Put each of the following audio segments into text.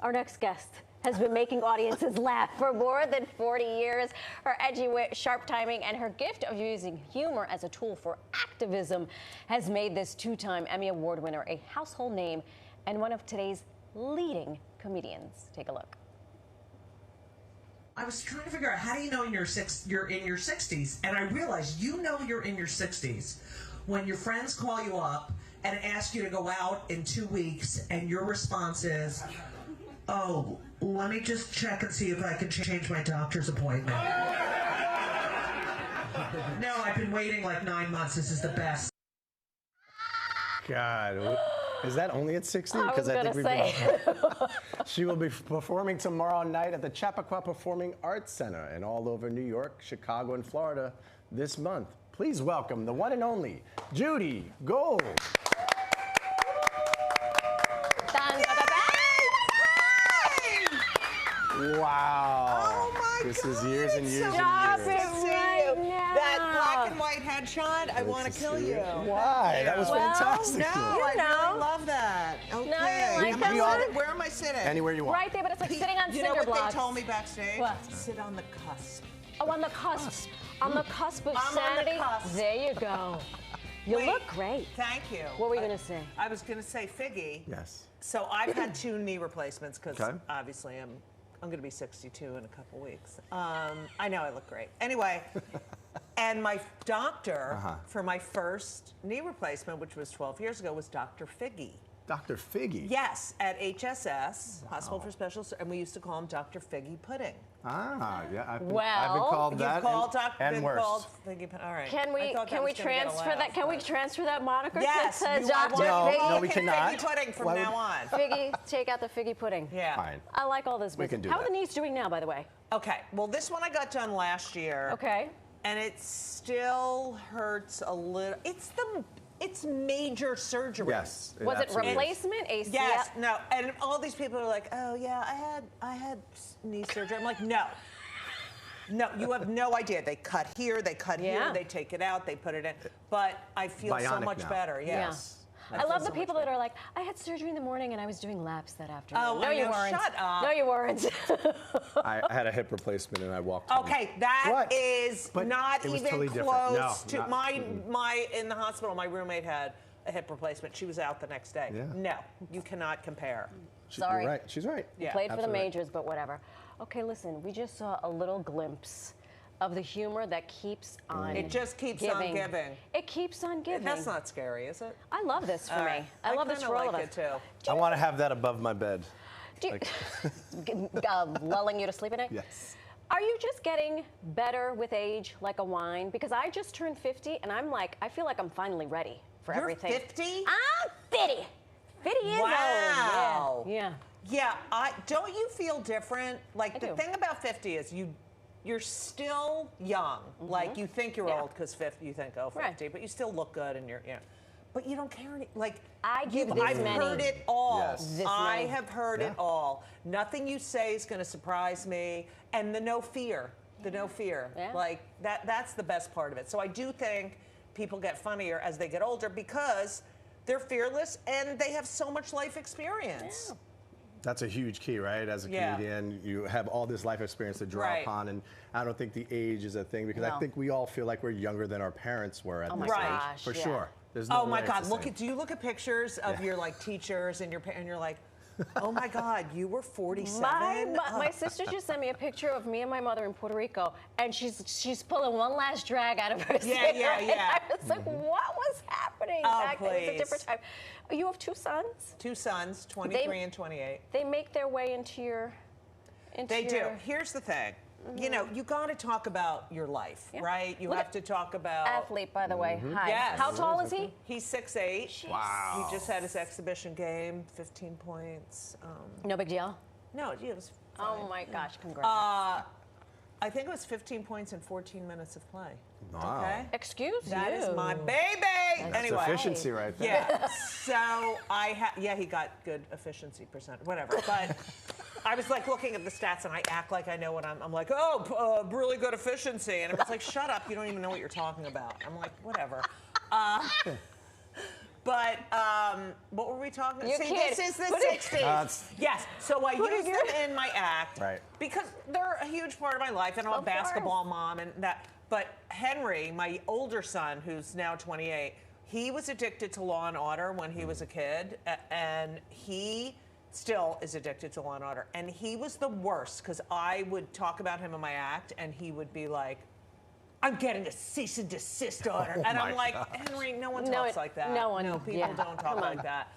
Our next guest has been making audiences laugh for more than 40 years. Her edgy wit, sharp timing, and her gift of using humor as a tool for activism has made this two-time Emmy Award winner a household name and one of today's leading comedians. Take a look. I was trying to figure out, how do you know you're in your 60s? And I realized you know you're in your 60s when your friends call you up and ask you to go out in 2 weeks, and your response is, oh, let me just check and see if I can change my doctor's appointment. No, I've been waiting like 9 months. This is the best. God, is that only at 60? I was going to say. She will be performing tomorrow night at the Chappaqua Performing Arts Center and all over New York, Chicago, and Florida this month. Please welcome the one and only Judy Gold. Wow. Oh my this God. Is years and years Stop and years. it right now. That black and white headshot, I want to kill you. Why? That was fantastic. No, I really love that. Okay. like that one? Where am I sitting? Anywhere you want. Right there, but it's like sitting on You cinder know what blocks. they told me backstage? What? Sit on the cusp. Oh, on the cusp. On the cusp of I'm on the sanity. cusp. There you go. You Wait. look great. Thank you. What were you going to say? I was going to say Figgy. Yes. So I've had 2 knee replacements because Okay. obviously I'm going to be 62 in a couple weeks. I know I look great. Anyway, and my doctor for my first knee replacement, which was 12 years ago, was Dr. Figgy. Dr. Figgy? Yes, at HSS, Hospital for Special, and we used to call him Dr. Figgy Pudding. Ah, yeah. I've been Well, called that. You've called and worse. called Figgy Pudding. All right. Can we transfer that? Can we transfer that moniker Yes, to you Dr. want Figgy? No, we cannot. Figgy Pudding from Why would- now on. Figgy, take out the Figgy pudding. Yeah. Fine. I like all this. We can do How are that. the knees doing now, by the way? Okay. Well, this one I got done last year. Okay. And it still hurts a little. It's major surgery. Yes. Was it absolutely is. replacement, ACL? Yes. No. And all these people are like, oh yeah, I had knee surgery. I'm like, no. No, you have no idea. They cut here, they cut here, they take it out, they put it in. But I feel so Bionic much now. better. Yes. I love the people that are like, I had surgery in the morning and I was doing laps that afternoon. Oh, no, I you know. weren't. Shut up. No, you weren't. I had a hip replacement and I walked home. Okay, that What? is But not it was even totally different. close No, to not- my in the hospital. My roommate had a hip replacement. She was out the next day. Yeah. No, you cannot compare. Sorry. You're right. She's right. Yeah. Played for the Absolutely. majors, but whatever. Okay, listen, we just saw a little glimpse of the humor that keeps on It just keeps on giving. It keeps on giving. That's not scary, is it? I love this for me. I love this kinda for all of like us. it too. I want to have that above my bed. Do you, lulling you to sleep at night? Yes. Are you just getting better with age like a wine? Because I just turned 50 and I'm like, I feel like I'm finally ready for You're everything. 50? I'm 50. 50 years Wow. old. Yeah. Yeah, don't you feel different? Like I the do. thing about 50 is you're still young. Like you think you're old because 50, you think, oh, 50, Right. but you still look good and you're, but you don't care any, like I give this I've many. heard it all. Yes. This I many. have heard it all. Nothing you say is going to surprise me, and the no fear. The no fear. Yeah. Like that's the best part of it. So I do think people get funnier as they get older because they're fearless and they have so much life experience. Yeah. That's a huge key, right? As a comedian, you have all this life experience to draw upon, and I don't think the age is a thing because I think we all feel like we're younger than our parents were at this age, gosh, for yeah. sure. There's no Oh my way God! it's the same. Do you look at pictures of your like teachers and and you're like, oh my God, you were 47. My sister just sent me a picture of me and my mother in Puerto Rico, and she's pulling one last drag out of her. Yeah. And I was like, what was happening back then? It was a different time. You have 2 sons. 2 sons, 23 and 28. They make their way into your. They do. Here's the thing. You know, you got to talk about your life, right? You have to talk about Athlete, by the way. Hi. Yes. How tall is he? He's 6'8". Wow. He just had his exhibition game, 15 points. No big deal. No, it was fine. Oh my gosh! Congrats. I think it was 15 points in 14 minutes of play. Wow. Okay? Excuse That you. is my baby. That's Anyway. efficiency right there. Yeah. So he got good efficiency percent, whatever. But I was like looking at the stats and I act like I know what I'm like, really good efficiency. And it was like, shut up, you don't even know what you're talking about. I'm like, whatever. But what were we talking about? Your See, kid. this is the Who did- 60s. Yes, so I use did you- them in my act Right. because they're a huge part of my life, and I'm a Of course. basketball mom and that. But Henry, my older son, who's now 28, he was addicted to Law and Order when he was a kid, and he still is addicted to Law and Order. And he was the worst because I would talk about him in my act, and he would be like, "I'm getting a cease and desist order," and I'm like, "Henry, no one talks like that. no one- No, people yeah, don't talk come on. like that."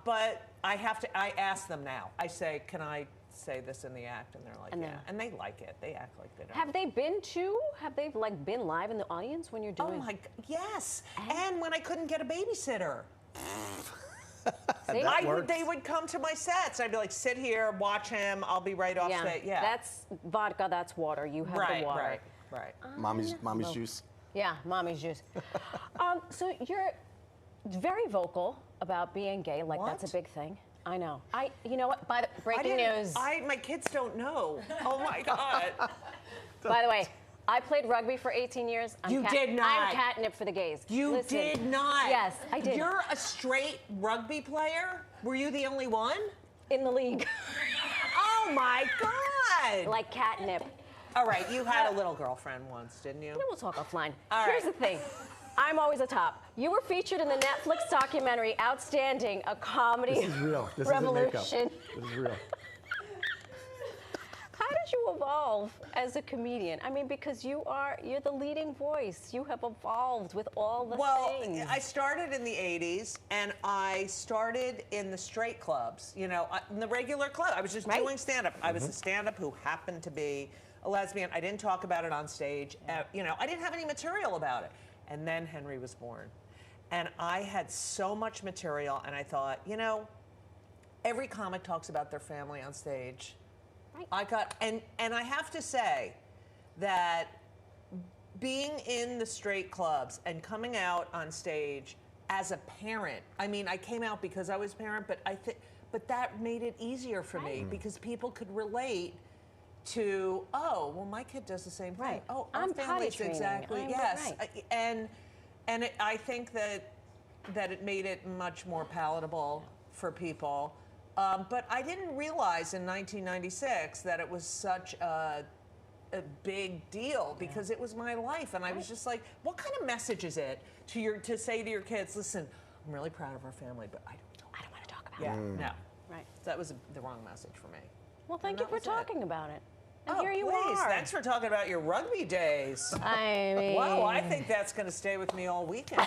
But I ask them now. I say, "Can I say this in the act?" And they're like, And "Yeah," then- and they like it. They act like they don't. Have they been live in the audience when you're Oh doing? my yes, and when I couldn't get a babysitter. See? works. They would come to my sets. I'd be like, "Sit here, watch him. I'll be right off stage." Yeah, That's vodka, that's water. You have right, the water. right. Mommy's juice. Yeah, mommy's juice. So you're very vocal about being gay, like that's a What? big thing. I know. You know what? I Breaking didn't- news. my kids don't know. Oh my God. By the way, I played rugby for 18 years. You did not. I'm catnip for the gays. You Listen, did not. Yes, I did. You're a straight rugby player? Were you the only one? in the league, Oh my God. like catnip. All right, you had a little girlfriend once, didn't you? Then we'll talk offline. All Here's right. the thing. I'm always a top. You were featured in the Netflix documentary Outstanding, a comedy This is real. This isn't makeup. revolution. This is real. How did you evolve as a comedian? I mean, because you're the leading voice. You have evolved with all the things. I started in the 80s, and I started in the straight clubs, in the regular club. I was just Right. doing stand-up. I was a stand-up who happened to be a lesbian. I didn't talk about it on stage. I didn't have any material about it. And then Henry was born. And I had so much material, and I thought, every comic talks about their family on stage. Right. And I have to say that being in the straight clubs and coming out on stage as a parent, I mean, I came out because I was a parent, but that made it easier for me because people could relate to, oh, well, my kid does the same thing. Right. Oh, I'm our family's potty training. exactly, I'm- yes. right. I think that it made it much more palatable for people. But I didn't realize in 1996 that it was such a big deal because it was my life, and I was just like, what kind of message is it to say to your kids, listen, I'm really proud of our family, but I don't want to talk about yeah, it. no. Right. That was the wrong message for me. Well, thank And you that for was it. talking about it. And Oh, here you please. are. Thanks for talking about your rugby days. I mean, Wow, I think that's going to stay with me all weekend.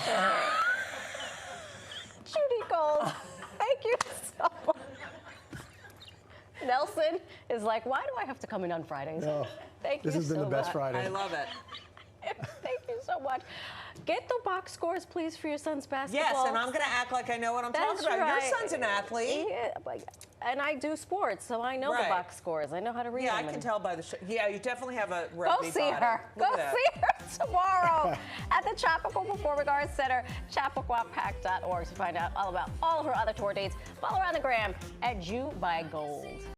Judy Gold, thank you so much. Nelson is like, why do I have to come in on Fridays? No. Thank you This has been so the best much. Friday. I love it. Thank you so much. Get the box scores, please, for your son's basketball. Yes, and I'm going to act like I know what I'm That's talking about. right. Your son's an athlete. Yeah, and I do sports, so I know the Right. box scores. I know how to read Yeah, them. I can and- tell by the Yeah, you definitely have a Go rugby see body. her. Look Go at that. see her tomorrow at the Chappaqua Performing Arts Center, Chappaqua.org to find out all about all of her other tour dates. Follow her on the gram at Judy Gold.